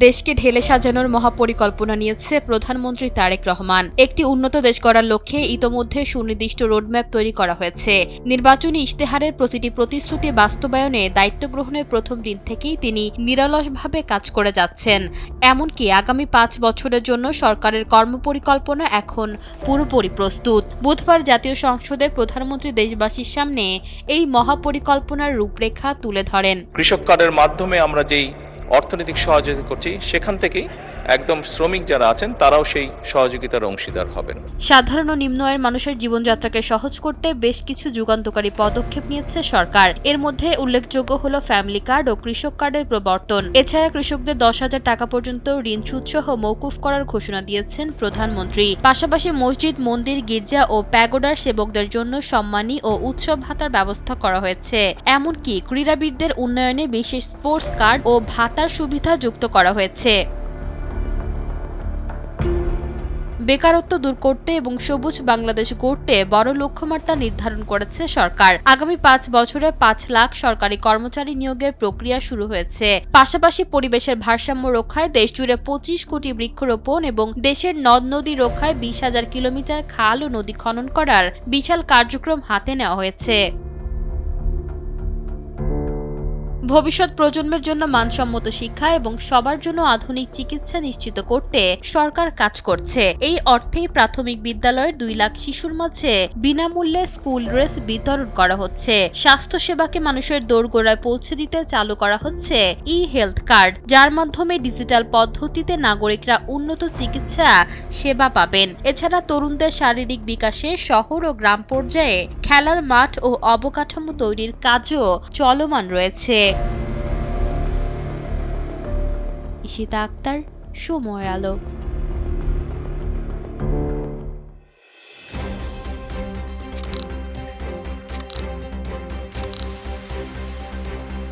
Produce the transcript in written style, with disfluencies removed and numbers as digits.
দেশকে ঢেলে সাজানোর মহাপরিকল্পনা নিয়েছে প্রধানমন্ত্রী তারেক রহমান। একটি উন্নত দেশ গড়ার লক্ষ্যে ইতোমধ্যে সুনির্দিষ্ট রোডম্যাপ তৈরি করা হয়েছে। নির্বাচনী ইশতেহারের প্রতিটি প্রতিশ্রুতি বাস্তবায়নে দায়িত্ব গ্রহণের প্রথম দিন থেকেই তিনি নিরলসভাবে কাজ করে যাচ্ছেন। এমনকি আগামী 5 বছরের জন্য সরকারের কর্মপরিকল্পনা এখন পুরোপুরি প্রস্তুত। বুধবার জাতীয় সংসদে প্রধানমন্ত্রী দেশবাসীর সামনে এই মহাপরিকল্পনার রূপরেখা তুলে ধরেন। কৃষক কার্ডের মাধ্যমে আমরা যেই অর্থনৈতিক সহযোগিতা করছি, সেখান থেকেই একদম শ্রমিক যারা আছেন তারাও সেই সহযোগিতার অংশীদার হবেন। সাধারণ ও নিম্ন আয়ের মানুষের জীবনযাত্রাকে সহজ করতে বেশ কিছু যুগান্তকারী পদক্ষেপ নিয়েছে সরকার। এর মধ্যে উল্লেখযোগ্য হলো ফ্যামিলি কার্ড ও কৃষক কার্ডের প্রবর্তন। এছাড়া কৃষকদের 10,000 টাকা পর্যন্ত ঋণ সুদসহ মওকুফ করার ঘোষণা দিয়েছেন প্রধানমন্ত্রী। পাশাপাশি মসজিদ, মন্দির, গির্জা ও প্যাগোডার সেবকদের জন্য সম্মানী ও উৎসব ভাতার ব্যবস্থা করা হয়েছে। এমনকি ক্রীড়াবিদদের উন্নয়নে বিশেষ স্পোর্টস কার্ড ও ভাতার সুবিধা যুক্ত করা হয়েছে। বেকারত্ব দূর করতে এবং সবুজ বাংলাদেশ গড়তে বড় লক্ষ্যমাত্রা নির্ধারণ করেছে সরকার। আগামী 5 বছরে 5 লাখ সরকারি কর্মচারী নিয়োগের প্রক্রিয়া শুরু হয়েছে। পাশাপাশি পরিবেশের ভারসাম্য রক্ষায় দেশজুড়ে 25 কোটি বৃক্ষরোপণ এবং দেশের নদ-নদী রক্ষায় 20,000 কিলোমিটার খাল ও নদী খনন করার বিশাল কার্যক্রম হাতে নেওয়া হয়েছে। ভবিষ্যৎ প্রজন্মের জন্য মানসম্মত শিক্ষা এবং সবার জন্য আধুনিক চিকিৎসা নিশ্চিত করতে সরকার কাজ করছে। এই অর্থেই প্রাথমিক বিদ্যালয়ের 2 লাখ শিশুর মাঝে বিনামূল্যে স্কুল ড্রেস বিতরণ করা হচ্ছে। স্বাস্থ্যসেবাকে মানুষের দোরগোড়ায় পৌঁছে দিতে চালু করা হচ্ছে ই-হেলথ কার্ড, যার মাধ্যমে ডিজিটাল পদ্ধতিতে নাগরিকরা উন্নত চিকিৎসা সেবা পাবেন। এছাড়া তরুণদের শারীরিক বিকাশে শহর ও গ্রাম পর্যায়ে খেলার মাঠ ও অবকাঠামো তৈরির কাজও চলমান রয়েছে। ইশিতা আক্তার, সময়ের আলো।